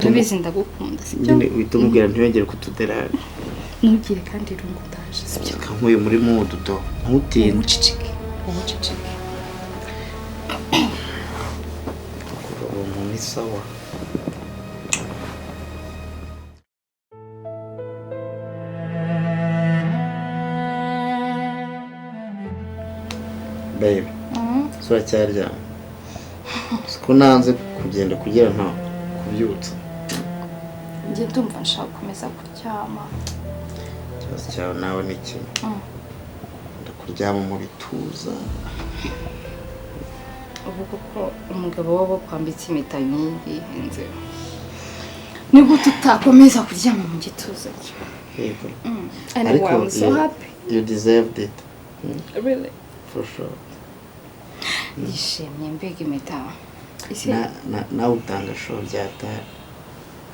urabizi ndagukunda sibyo nyine witumubwira ntiyongere kutudera ntugire kandi rungu ndaje sibyo kankuye muri mood do ntutinde umucicike ubu ni sawa babe sura cyarya siko nanze kugenda kugira nta kubyutsa ngiye ndumva nshaka gukomeza kuryama cyose cyawe nawe ni kimwe ndakuryama mu bituza ubu kuko umugabo wabo kwambitse impeta nk'iyi henze ni gute utakomeza kuryama mu gituza cyo ariko I'm so happy you deserved it really for sure ndishimye mbega impeta nawe utanga show byata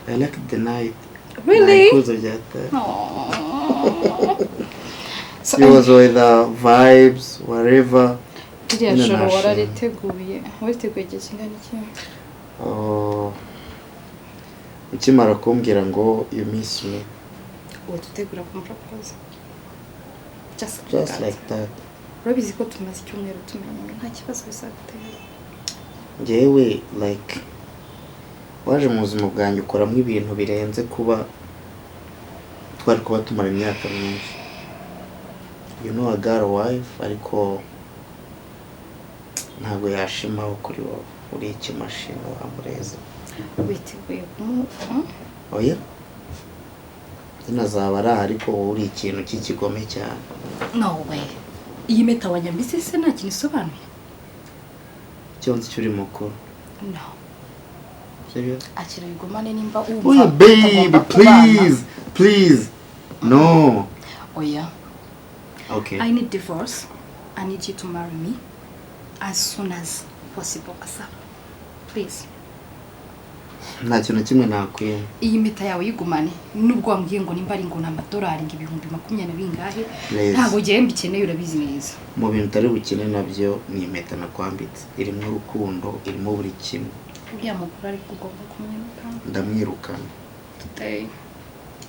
I like the night really so it was with the vibes whatever iriya joro warariteguye witeguye igihe kingana iki ukimara kumbwira ngo you miss me ututegura kumupropose just like that urabizi ko tumaze icyumweru tumenyanye nta kibazo bizagutera njyewe like waje mu buzima bwanjye ukoramo ibintu birenze kuba twari kuba tumara imyaka myinshi you know I got a wife ariko ntabwo yashimaho kuri wowe uri ikimashini wamureza witeguye kumuha oya zinazaba ari ariko wowe uri ikintu cy'ikigome cyane no way iyi meta wanyambise se nta kintu isobanuye cyonse cyuri mukuru no serious akira bigumane nimba oh baby please no oya okay I need divorce I need you to marry me as soon as possible asa please nta kintu kimwe nakwiye iyi meta yawe yigumane nubwo wambwiye ngo nimba ari ngo n'amadolari ibihumbi 20 bingahe ntago giye mbikeneye urabizi neza mu bintu tari bukene nabyo ni impeta nakwambitse irimo urukundo irimo buri kimwe uriya mugore ari kugomba kumwiruka ndamwirukana today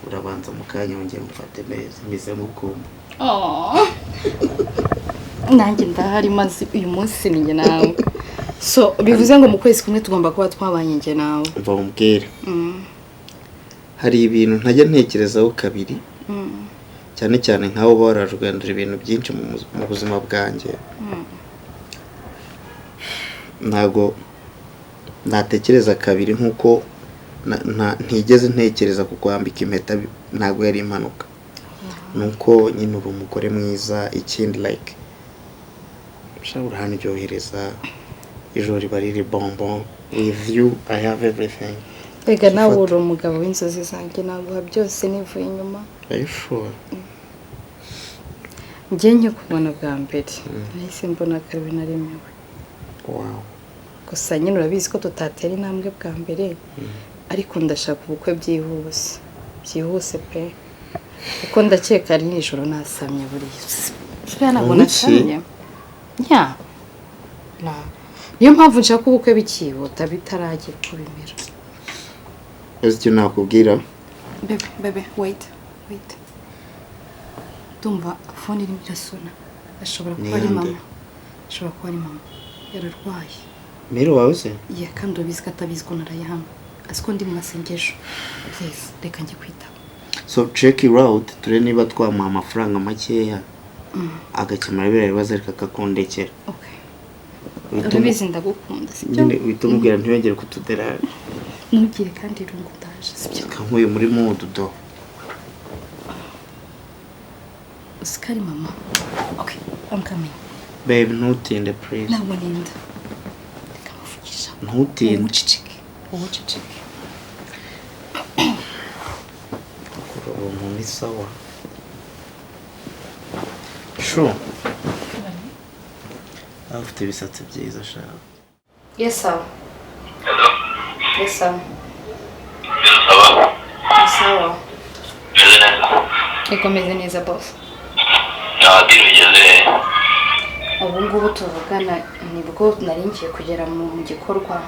urabanza mu kanya wongera mfate neza mbize mukumba nanjye ndahari maze uyu munsi ninjye nawe so bivuze ngo mu kwezi kumwe tugomba kuba twabanye njye nawe umva umbwire hari ibintu ntajya ntekerezaho kabiri cyane cyane nkaho bararugandira ibintu byinshi mu buzima bwanjye ntago natekereza kabiri nkuko ntigeze ntekereza kukwambika impeta ntago yari impanuka nuko nyine uri umugore mwiza ikindi like ushobora hano ryohereza ijoro riba riri bonbon with you I have everything ega nawe uri umugabo w'inzozi zanjye naguha byose nivuye inyuma are you sure njye nke kubona bwa mbere nahise mbona akabi naremewe wow gusa nyine urabizi ko tutatera intambwe bwa mbere ariko ndashaka ubukwe byihuse pe kuko ndakeka ari nijoro nasamye buriya ntabwo nasamye niyo mpamvu nshaka ubukwe bikihuta bitaragira kubimera ese icyo nakubwira bebe wait tumva phone irimo irasona ashobora kuba ari mama yararwaye mero wawe se kandi ubizi ko atabizi ko narayahanga asiko ndi mu masengesho please reka njye kwita so check it out ture niba twamuha amafaranga makeya agakemura biriya bibazo ariko akakundekera urabizi ndagukunda sibyo nyine witumubwira ntiyongere kutudera ntugire kandi rungu ndaje sibyo kankuye muri mood do usikari mama okay I'm coming babe ntutinde please ntabwo ninda reka muvugisha ntutinde umucicike ubu ni sawa sure afite ibisatsi byiza shaka yes sir hello yes sir sawa ikomeze neza boss bigeze ubu ngubu tuvugana nibwo nari ngiye kugera mu gikorwa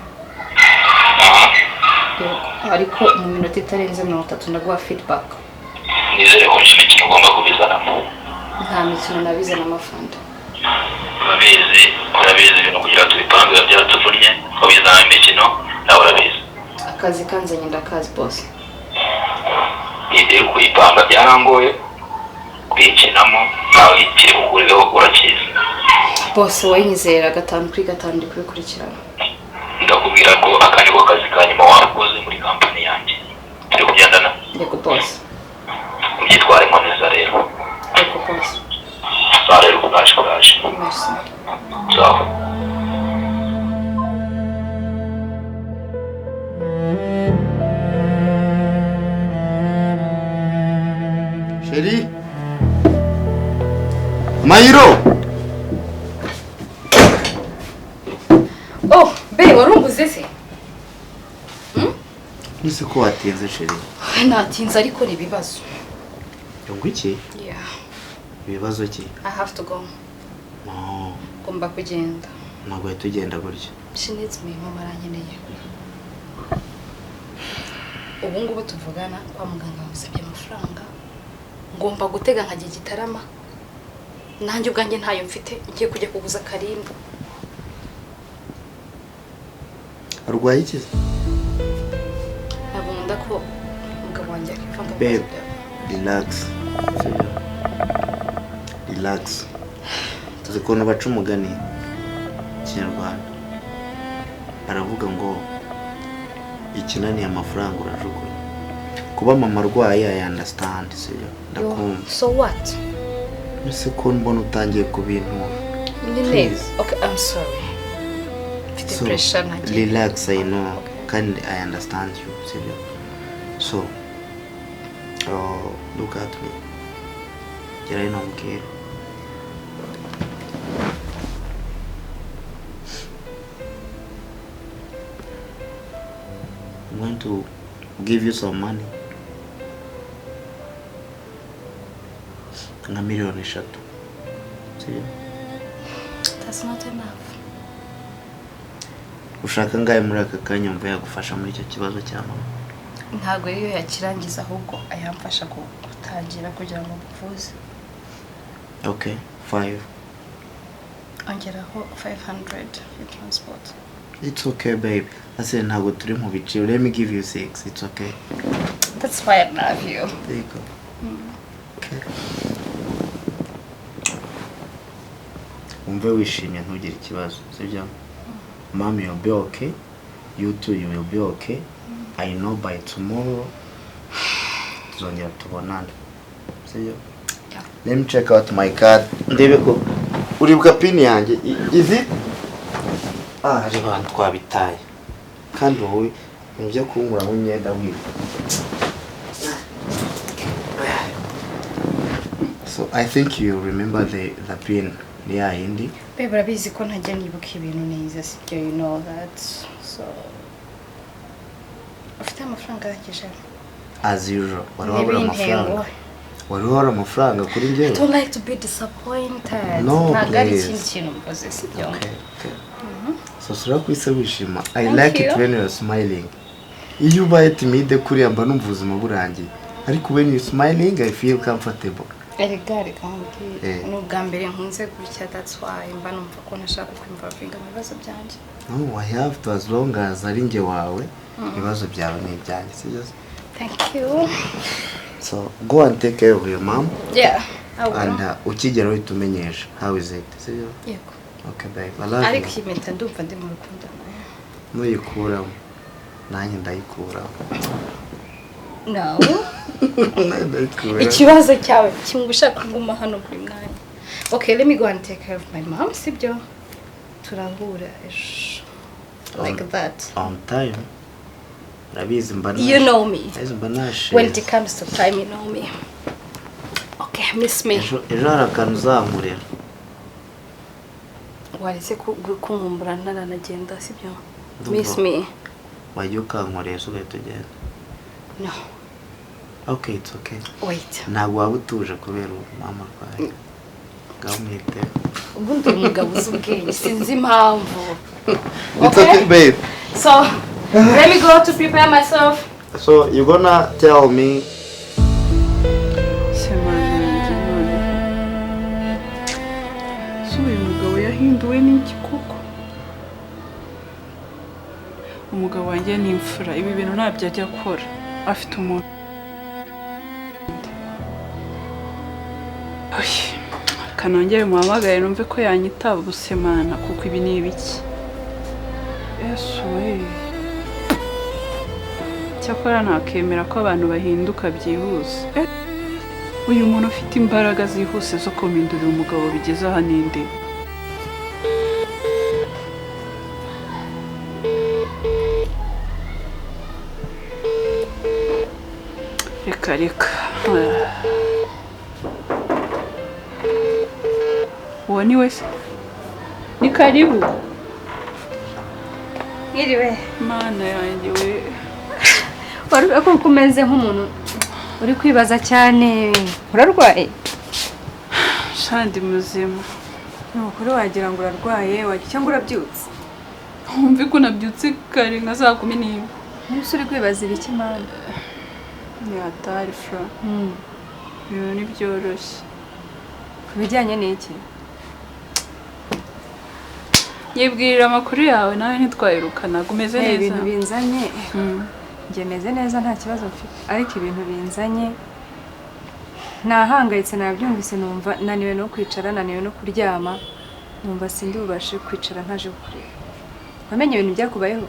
ariko mu minota itarenze 30 ndaguha feedback. Nizere ko imikino ugomba kubizanamo. Nta mikino nabizana amafanta. Urabizi ibintu kugira tubipange byaratuvunnye kubizana imikino nawe urabizi. Akazi kanzanye ndakazi boss. Ide kuyipanga byarangoye kwikinamo nawe ikiri bukurireho urakiza. Boss wanyizera 5 kuri 5 ndi kubikurikirana. Ndakubwira ko akandi ko kazi kanyuma wakoze muri company yanjye. Turi kugendana? Yego boss. Ubyitware neza rero. Yego boss. Sare rukaje. Merci. Ciao. Sheri Mayiro. Oh, be warumbuze se? Nise ko watinze Sheri. Natinze ariko ni bibazo. Yongo iki? Yeah. Ibibazo ki? I have to go. No. Ngomba kugenda. Ntabwo tugenda gutya. She needs me, mama aranyeneye. Ubu ngubu tuvugana kwa muganga bamusabye amafaranga. Ngomba gutega nkagiye Gitarama. Nanjye ubwanjye ntayo mfite, ngiye kujya kuguza karimba. Arwaye iki? Ntabwo nkunda ko umugabo wanjye akivanga. Babe, relax. Relax. Tuzi ko baca umugani Kinyarwanda. Baravuga ngo ikinani amafaranga urajugunya. Kuba mama arwaye I understand ndakumva. So what? Nise ko mbona utangiye kubintu. Okay, I'm sorry. So, pressure relax, I know. Can I understand you? So, look at me. You're in okay. I'm going to give you some money. Nga miliyoni 3. See? That's not enough. Ushaka ngaye muri aka kanya mva yagufasha muri icyo kibazo cya mama? Ntago iyo yakirangiza ahubwo ayamfasha gutangira kugira ngo buvuze. Okay, 5. Ongeraho 500 for transport. It's okay, babe. I said ntago turi mu biciro. Let me give you 6. It's okay. That's why I love you. There you go. Okay. Umve wishimye ntugire ikibazo, sibyo? Mom, you'll be okay. You too, you will be okay. I know by tomorrow tuzongera tubonana. Sibyo? Yeah. Let me check out my card. Ndebe ko uribuka pin yanjye. Is it? Ari bantu twabitaye. Kandi wowe nibyo kungura mu myenda wiruka. So I think you remember the pin. Yeah, Hindi. Babe, urabizi ko ntajya nibuka ibintu neza sibyo, you know that. So ufite amafaranga yakije. As usual. Wari amafaranga kuri njyewe. I don't like to be disappointed. No, Nagari please. kintu mvuze sibyo. Okay. So sura kwise wishima. I like it when you're smiling. Iyo ubaye timide kuriya mba numva ubuzima burangiye. Ariko when you smiling I feel comfortable. Erigari kandi n'ubwa mbere nkunze gutya, that's why mba numva ko nashaka kwimvavinga mu bibazo byanje. No, I have to, as long as ari nge wawe ibibazo byawe ni ibyanjye, sibyo? Thank you. So go and take care of your mom. Yeah, I will. And ukigera uhita umenyesha. How is it? Sibyo? Yego. Okay, babe. I love you. Ariko impeta ndumva ndi mu rukundo nawe. Nuyikuramo nanjye ndayikuramo. No. Ikibazo cyawe kingushaka nguma hano kuri mwanya. Okay, let me go and take care of my mom, sibyo? Turahura like that. On time. Rabizi mbana. You know me. Mbanashi. When it comes to time, you know me. Okay, miss me. Ejo harakantu uzankurera. Waretse kunkumbura nagenda sibyo? Miss me. Wajya ukankorera ugahita ugenda. No. Okay, it's okay. Wait. Ntabwo waba utuje kubera mama arwaye. Gamwite. Ubundi umugabo uzubwenge sinzi impamvu. It's okay, babe. So, Let me go to prepare myself. So you gonna tell me yahinduwe n'iki koko umugabo wanjye ni imfura ibi bintu ntabyo ajya akora afite umuntu kanongere muhamagaye numve ko yanyitaba ubusemana kuko ibi ni ibiki Yesu we cyakora ntakemera ko abantu bahinduka byihuse uyu muntu ufite imbaraga zihuse zo kumindurira umugabo bigeze aha ninde reka uwo ni wese ni karibu Mwiriwe mana yanjye we wari ko kumeze nk'umuntu uri kwibaza cyane urarwaye shandi muzima nukuri wagira ngo urarwaye cyangwa urabyutse umve ko nabyutse kare nka saa 10 Nuse uri kwibaza ibiki mana ni atari fra ibintu ntibyoroshye kubijyanye n'iki yibwirira amakuru yawe nawe ntitwayirukana gumeze neza ibintu binzanye nge meze neza nta kibazo mfite ariko ibintu binzanye nahangayitse nabyumvise numva naniwe no kwicara naniwe no kuryama numva sindi bubashe kwicara ntaje kureba wamenye ibintu byakubayeho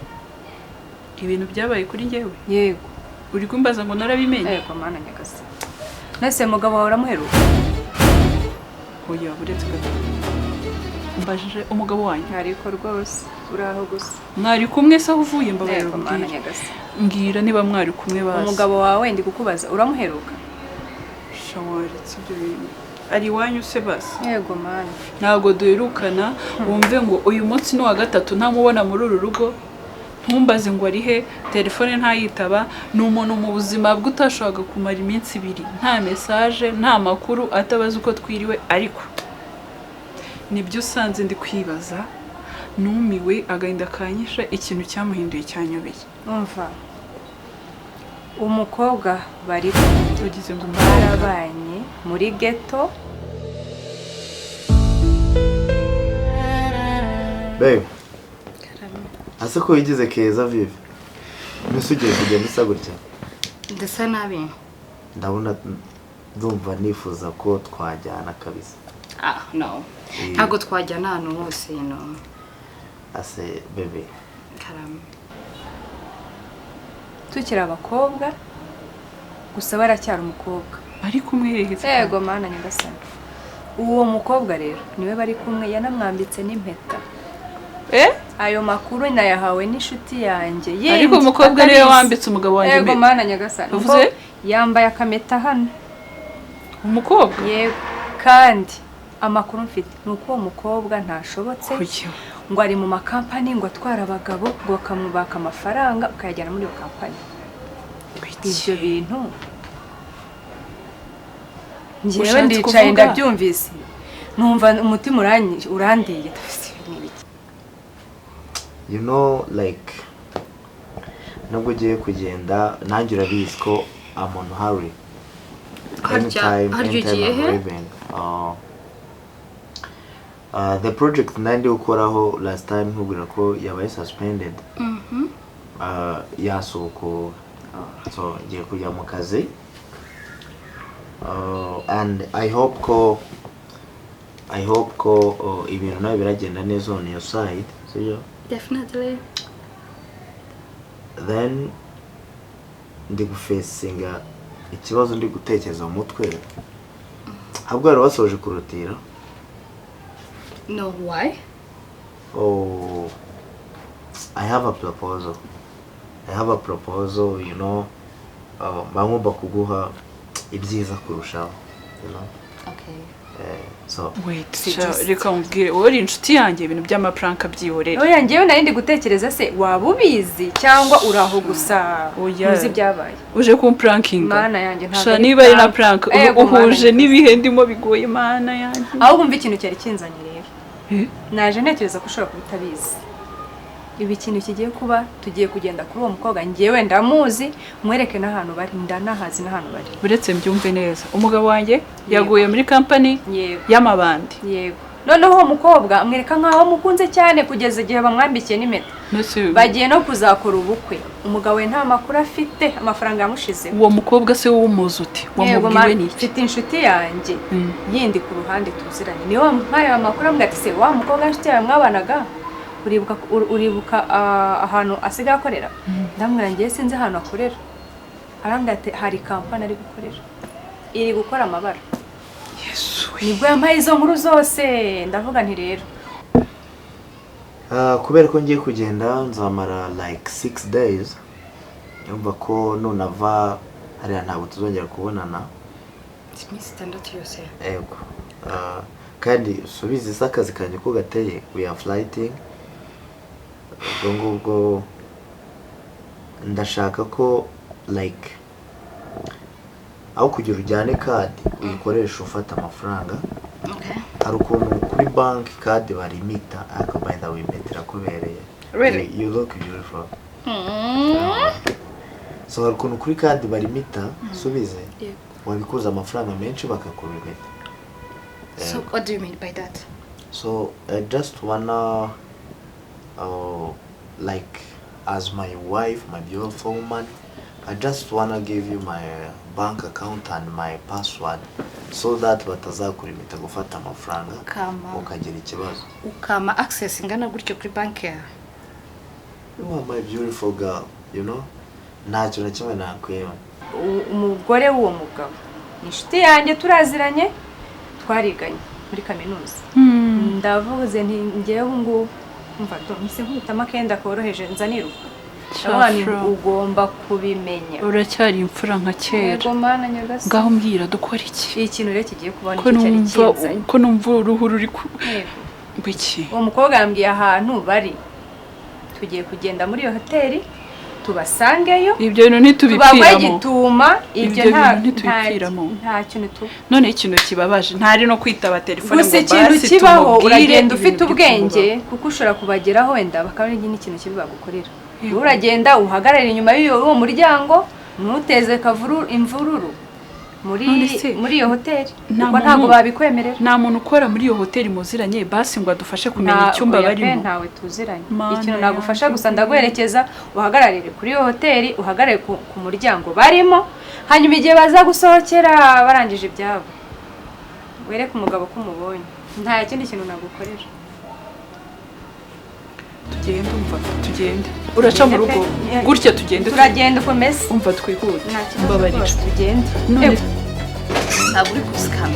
ibintu byabaye kuri njyewe yego uri kumbaza ngo narabimenye yego mana nyagase nase mugabo wawe uramuheruka oya buretse gato mbajije umugabo wanjye ariko rwose uraho gusa mwari kumwe se uvuye mbabaye yego mana nyagase mbwira niba mwari kumwe base umugabo wawe ndi kukubaza uramuheruka shawaritse ibyo bintu ari wanyu se base yego mana ntago duherukana wumve ngo uyu munsi ni wa gatatu ntamubona muri uru rugo ntumbaze ngo ari he telefone ntayitaba ni umuntu mu buzima bwe utashoboraga kumara iminsi 2 nta message nta makuru atabaza uko twiriwe ariko nibyo usanze ndi kwibaza numiwe agahinda kanyisha ikintu cyamuhinduye cyanyobeye umva umukobwa bari tugize ngo barabanye muri ghetto babe ase ko yigize keza vive mbese ugiye kugenda usa gutya ndasa nabi ndabona ndumva nifuza ko twajyana kabisa no ntago twajyana ahantu hose ase bebe karame tukiri abakobwa gusa baracyari umukobwa bari kumwe hehetse yego mana nyagasani uwo mukobwa rero niwe bari kumwe yanamwambitse n'impeta ayo makuru nayahawe n'inshuti yanjye ariko umukobwa rero wambitse umugabo wanjye yego mana nyagasani uvuze yambaye akameta hano umukobwa yego kandi amakuru mfite nuko uwo mukobwa ntashobotse ngo ari mu makampani ngo atwara abagabo ngo bakamubaka amafaranga ukayajyana muri iyo kampani ibyo bintu njyewe ndicaye ndabyumvise numva umutima urandiye you know like nubwo ugiye kugenda nanjye urabizi ko I'm on hurry the project nandi ukoraho last time nkubwira ko yabaye suspended yasuko so ngiye kujya mu kazi and I hope ko ibintu nawe biragenda neza on your side so yeah. Definitely. Then ndi gufacinga ikibazo ndi gutekereza mu mutwe ahubwo ari wasoje kurutira No, why? Oh, I have a proposal, you know. Bagomba kuguha ibyiza kurushaho, you know. Okay. So wait, reka mbwire wowe inshuti yanjye ibintu by'amapranka byihorera. Oya ngewe nari ndi gutekereza se wabubizi cyangwa uraho gusa uzi byabaye. Uje ku prankinga. Mana yanjye ntabwo. Sha niba ari na prank uhuje nibihe ndimo bigoye mana yanjye. Aho kumva ikintu cyari kinzanye rero. Naje nekereza ko ushobora kubitabizi. ibi kintu kigiye kuba tugiye kugenda kuri uwo mukobwa ngewe ndamuzi mwereke n'ahantu bari ndanahazi n'ahantu bari buretse mbyumve neza umugabo wanjye yaguye muri company y'amabandi yego noneho uwo mukobwa amwereka nkaho mukunze cyane kugeza igihe bamwambikiye n'impeta bagiye no kuzakora ubukwe umugabo we nta makuru afite amafaranga yamushize uwo mukobwa se w'umuzi uti wamubwiwe n'iki mfite inshuti yanjye yindi ku ruhande tuziranye niwe wampaye amakuru ambwira ati se wa mukobwa inshuti yawe mwabanaga uribuka ahantu asigaye akorera ndamubwira ngiye sinzi ahantu akorera arambwira ati hari kampani ari gukorera iri gukora amabara Yesu nibwo yampaye izo nkuru zose ndavuga nti rero kubera ko ngiye kugenda nzamara like 6 days yumva ko nunava hariya ntabwo tuzongera kubonana iminsi 6 yose yego kandi subiza isakazi kanje ko gateye we are flighting ubwo ndashaka ko like aho kugira ujyane kadi uyikoresha ufata amafaranga hari ukuntu kuri banki kadi barimita ariko by the way metera kubereye you look beautiful so hari ukuntu kuri kadi barimita subize wabikuza amafaranga menshi bakakurimita so what do you mean by that so I just wanna like as my wife my beautiful woman I just wanna give you my bank account and my password so that batazakurimita gufata amafaranga ukagira ikibazo ukama access ingana gutyo kuri bank yawe you are my beautiful girl you know ntacyo na kimwe nakwema umugore w'uwo mugabo ni inshuti yanjye turaziranye twariganye muri kaminuza ndavuze nti ngewe ngo umva mise nkutama kenda koroheje nzaniruka ugomba kubimenya uracyari imfura nka kera yego mana nyagasa ngaho mbwira dukora iki ikintu rero kigiye kubona icyo cyari ko numva uruhu ruri ku biki uwo mukobwa yambwiye ahantu bari tugiye kugenda muri iyo hoteli tubasangeyo ibyo bintu ntitubipfiramo gituma ibyo nta kintu none ikintu kibabaje ntari no kwitaba telefone ngo basi ikintu kibaho uragenda ufite ubwenge kuko ushobora kubageraho wenda bakaba n'ikintu kibi bagukorera uragenda uhagarara inyuma y'uwo muryango ntuteze imvururu muri iyo hoteli kuko ntabwo babikwemerera nta muntu ukora muri iyo hoteli muziranye basi ngo adufashe kumenya icyumba barimo ntawe tuziranye ikintu nagufasha gusa ndaguherekeza uhagararire kuri iyo hoteli uhagarare ku muryango barimo hanyuma igihe baza gusohokera barangije ibyabo wereke umugabo ko umubonye nta kindi kintu nagukorera tugende umva tugende uraca mu rugo gutya tugende turagenda ukomeze umva twihute mbabarira tugende ntabwo uri kusikama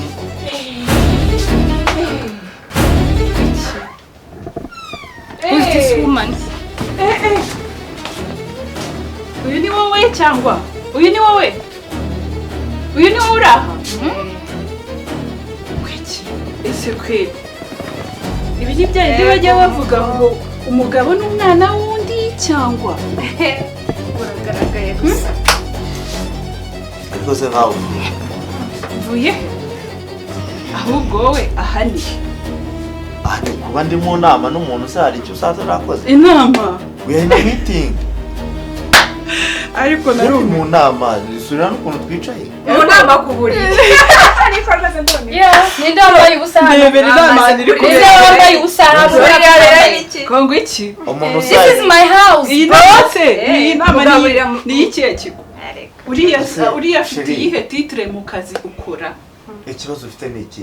who's this woman uyu ni wowe cyangwa uyu ni wowe uraha kwiki ese kweli ibi ni bya bindi bajya bavuga ngo umugabo n'umwana wundi cyangwa uragaragaye gusa ariko se nkawe mvuye ahubwo wowe ahani kuba ndi mu nama n'umuntu se hari icyo usaza urakoze inama we are in a meeting ariko nari mu nama isura n'ukuntu twicaye mu nama ku buriri ariko rwose ndone ninde wambaye ubusa ndebera inama iri ninde wambaye ubusa kongo iki umuntu this is my house iyi nama se iyi nama ni ikihe kigo uriya afite iyihe titre mu kazi ukora ikibazo ufite ni iki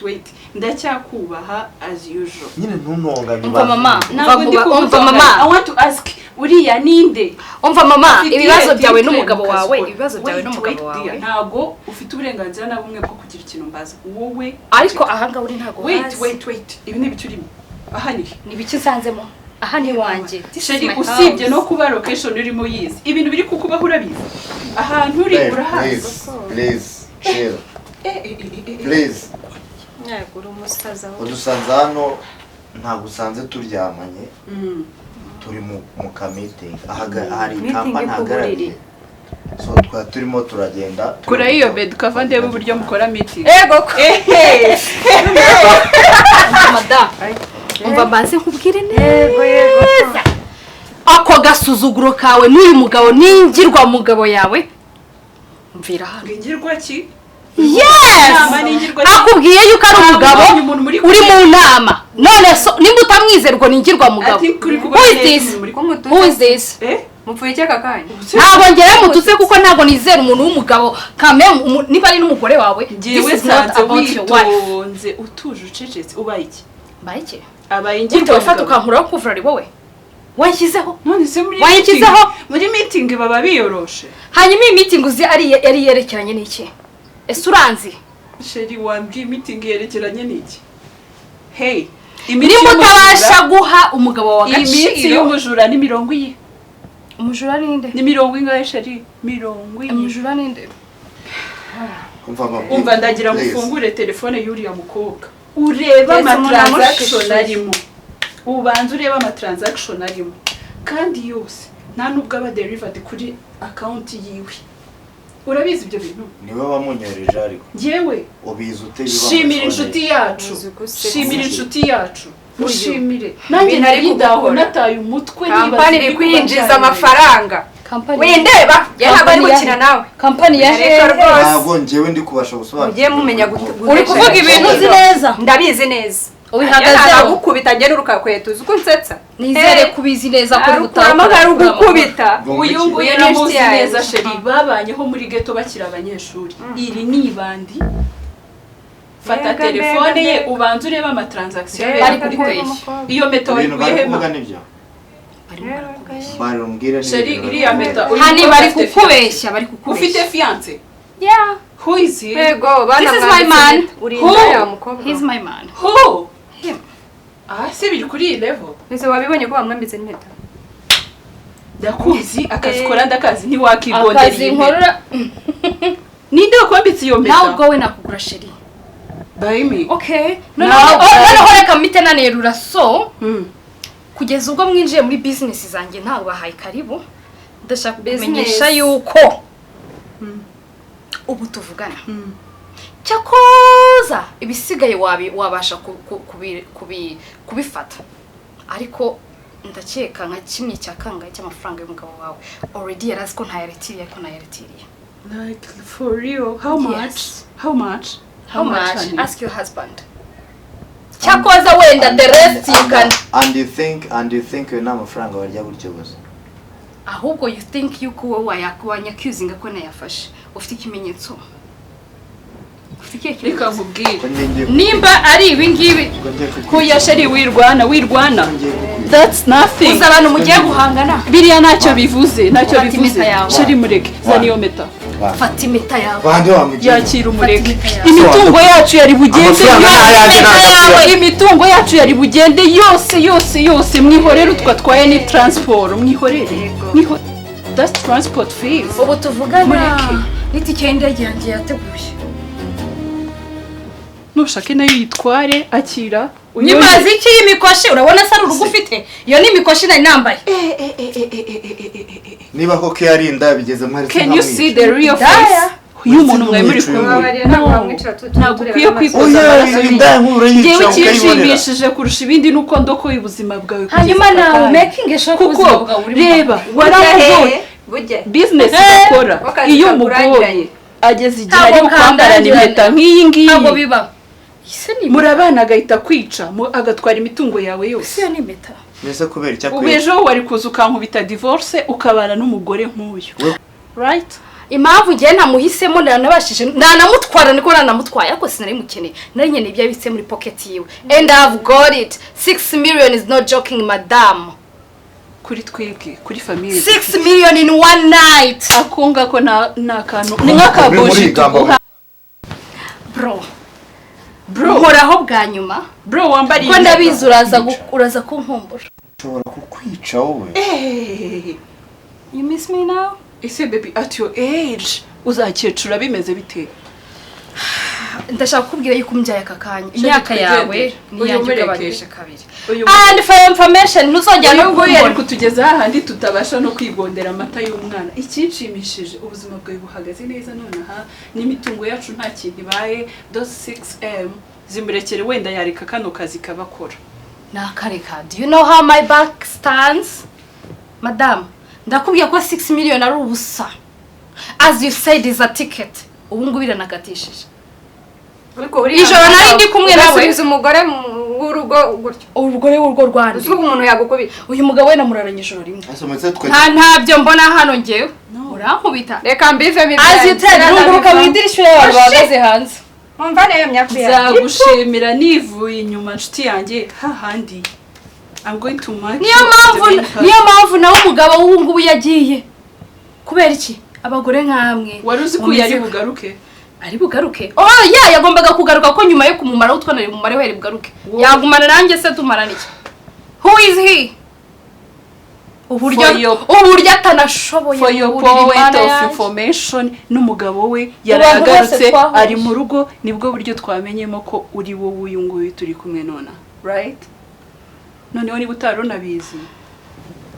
wait ndacyakubaha as usual nyine ntunonganye umva mama umva mama I want to ask uriya ninde umva mama ibibazo byawe n'umugabo wawe ntago ufite uburenganzira na bumwe bwo kugira ikintu mbaza wowe ariko ahanga uri ntago wait ibi ni biturimo aha ni biki nsanzemo aha ni wanjye sheri usibye no kuba location urimo yize ibintu biri kukubaho urabizi ahantu uri urahazi please chill please nyagura umusaza we udusanze hano ntabwo usanze turyamanye turi mu ka meeting hari kampani hagarariye so turimo turagenda kura iyo bed kava ndebe uburyo mukora meeting ego madam umva banze nkubwire neza yego ako gasuzuguro kawe n'uyu mugabo n'ingirwa mugabo yawe mvira hano ngirwa ki yes akubwiye yuko ari umugabo uri mu nama none so nimba utamwizerwa n'ingirwa mugabo who is this mupfuye cyaka kanya ntabwo ngere mututse kuko ntabwo nizera umuntu w'umugabo kame niba ari n'umugore wawe ngiwe sanze witonze utuje ucecetse ubaye iki baye iki abaye ingirwa wafata ukankuraho kuvura ari wowe wanshyizeho none se muri wanshyizeho muri meeting baba biyoroshe hanyuma iyi meeting uzi yari yerekeranye n'iki ese uranzi sheri wambwiye meeting yerekeranye n'iki hey nimba utabasha guha umugabo wa gaciro iminsi y'umujura ni 100 umujura ninde ni 100 ingahe sheri 100 umujura ninde umva ndagira gufungure telefone y'uriya mukobwa ureba amatransaction arimo ubanza ureba amatransaction arimo kandi yose nta nubwo aba derivated kuri account yiwe urabizi ibyo bintu niwe wamunyoreje ariko yewe ubizi utebiba shimira inshuti yacu shimira inshuti yacu ushimire nanjye nari ndaho nataye umutwe kampani iri kwinjiza amafaranga windeba yaba ari gukina nawe kampani ya ntabwo njyewe ndi kubasha gusobanura ugiye mumenya uri kuvuga ibintu uzi neza ndabizi neza ubihagazeho gukubita ngene urukakwetu uzi ko nsetsa nizere kubizi neza ko utamagara ugukubita uyu nguyu namuzi neza sheri babanyeho muri ghetto bakira abanyeshuri iri ni ibandi fata telefone ye ubanza ureba amatransaction bari kuri page iyo meta wayikuye hema bari umbwire sheri iriya meta hani bari kukubeshya bari kukubeshya ufite fiance yeah who is he yego bana this is my man he's my man who him si biri kuri level ese wabibonye ko bamwambitse n'impeta ndakuzi akazi kora ndakazi ntiwakigondera akazi nkorora ninde wakwambitse iyo mpeta nawe ubwo we nakugura sheri by me okay noneho reka mite nanerura so kugeza ubwo mwinjiye muri business zanjye ntawe bahaye karibu ndashaka kumenyesha yuko ubu tuvugana cyakoza ibisigaye wabasha kubifata ariko ndakeka nka kimwe cya kangahe cy'amafaranga y'umugabo wawe already yarazi ko ntayaretiriye like for real how much ask your husband cyakoza wenda the rest you can and you think we n'amafaranga barya gutyo gusa ahubwo you think yuko wowe wanyakuzinga ko nayafashe ufite ikimenyetso reka nkubwire nimba ari ibi ngibi kuya sheri wirwana that's nothing uza abantu mugiye guhangana biriya ntacyo bivuze sheri mureke zana iyo meta fata impeta yawe yakira umureke imitungo yacu yari bugende imitungo yacu yari bugende yose mwihorere twatwaye ni transport mwihorere that's transport fees ubu tuvugana n'itike y'indege yanjye yateguye nushake nayo yitware akira nyimazi iki y'imikoshi urabona se ari urugo ufite iyo ni imikoshi nari nambaye niba koko yarinda bigeze muri can you see the real face y'umuntu mwe muri kumwe ntabwo ukwiye kwikoza ngewe ikinshimishije kurusha ibindi nuko ndokoye ubuzima bwawe hanyuma nawe making sure kuko reba waramugoye business bakora iyo umugoye ageze igihe ari kwambara n'impeta nk'iyi ngiyi ntabwo biba murabana agahita kwica agatwara imitungo yawe yose iyo ni impeta mbese kubera icyo ubejo wari kuza ukankubita divorce ukabana n'umugore nk'uyu right impamvu ngiye namuhisemo nanabashije nanamutwara niko nanamutwaye ariko sinari mukeneye nari nyene ibyo abitse muri pocket yiwe and I've got it 6 million is not joking madam kuri twebwe kuri family 6 million in one night akunga ko na kantu ni nk'akaboshi bro nkoraho bwa nyuma bro wambariye ko ndabizi uraza kunkumbura ushobora kukwica wowe you miss me now ese baby at your age uzakecura bimeze bite ndashaka kukubwira yuko umjyaye akakanya imyaka yawe niyanjye ugabanyije kabiri and for information ntuzongera no kuyari kutugeza hahandi tutabasha no kwigondera amata y'umwana ikinshimishije ubuzima bwawe buhagaze neza nonaha n'imitungo yacu nta kintu ibaye those 6M zimurekere wenda yareka kano kazi kabakora nakareka do you know how my back stands Madam, ndakubwiye ko 6 million ari ubusa. As you said is a ticket. Ubu ngubu biranakatishije. Ijoro nari ndi kumwe nawe umugore w'urugo gutyo. Urugore w'urugo rwandi. Uzi ko umuntu yagukubita. Uyu mugabo we namuraranye ijoro rimwe. asometse twe Ntabyo mbona hano ngewe. Urankubita. Reka mbive mi. As you said runguruka mu idirishya y'abantu bahagaze hanze. Umva nayo myakwiye. Nzagushimira nivuye inyuma nshuti yanjye hahandi. I'm going to mark. Niyo mpamvu nawe umugabo w'ubu ngubu yagiye. Kubera iki? Abagore nkamwe. Wari uzi ko yari bugaruke? Ari bugaruke. Yagombaga kugaruka ko nyuma yo kumumara utwanari mu mare wari bugaruke. Yagumana nanjye se tumarana iki? Who is he? Uburyo atanashoboye. For your point of information n'umugabo we yaragarutse ari mu rugo nibwo buryo twamenyemo ko uri wowe uyu nguyu turi kumwe nona. Right? Noneho niba utarunabizi.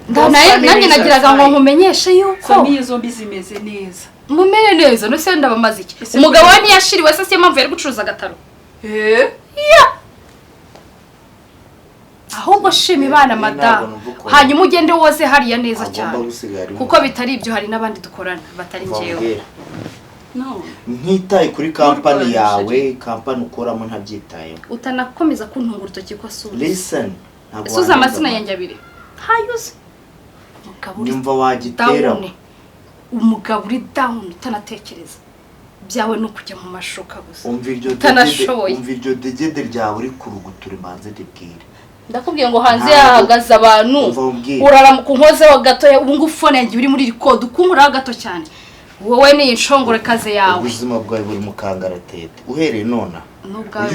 Nanjye nagiraga ngo nkumenyeshe yuko famille zombi zimeze neza. Mumere neza no se ndabamaze iki? Umugabo we ntiyashiriwe se mpamvu yari gucuruza agataro. Ahubwo shima ibana madamu. Hanyuma ugende woze hariya neza cyane. Kuko bitari ibyo hari nabandi dukorana batari ngewe. No. Ntitaye kuri company yawe, company ukoramo ntabyitayeho. Utanakomeza kuntungura urutoki ko asuza. Listen. Asuza amazina yanjye abiri. Hayuze. Nyumva wagitera. Umugabo uri down utanatekereza. Byawe no kujya mu mashoka gusa. Umva iryo degede ryawe uri kurugutura imanze dibwire. Ndakubwiye ngo hanze yahagaze abantu. Urara ku nkoze wa gato ubu ngufone yanjye uri muri record ukunkura gato cyane. Wowe ni inshongore kaze yawe. Ubuzima bwawe buri mu kangaratete. Uhereye nona.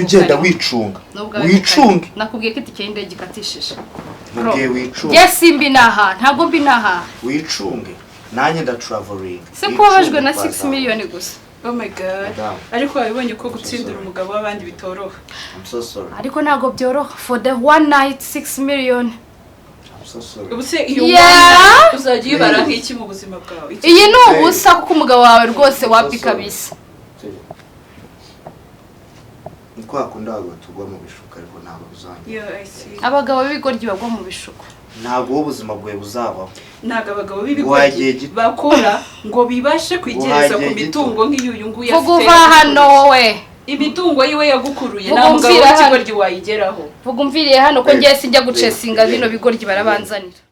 Ugenda wicunga. Wicunge. Nakubwiye ko itike y'indege ikatishije. Mubwiye wicunge. Yes mbi naha, ntago mbi naha. Wicunge. Nanye nda traveling. Se kubabajwe na 6 million gusa. Oh my god. Ariko wabibonye ko gutsindira umugabo w'abandi bitoroha. I'm so sorry. Ariko ntago byoroha for the one night 6 million. I'm so sorry. Ubuse iyo uzagiye ibara nk'iki mu buzima bwawe. Iyi ni ubusa kuko umugabo wawe rwose wapi kabisa. Niko akunda tugwa mu bishuka ariko ntabwo bizanye. Yeah, I see. Abagabo b'ibigoryi bagwa mu bishuko. Ntabwo ubuzima bwawe buzabaho. Ntago abagabo b'ibigoryi bakora ngo bibashe kwigereza ku mitungo nk'iyuyu nguyu afite. Vuga hano we. Imitungo yiwe yagukuruye nta mugabo w'ikigoryi wayigeraho. Vuga umviriye hano ko ngiye sinjya gucesinga bino bigoryi barabanzanira.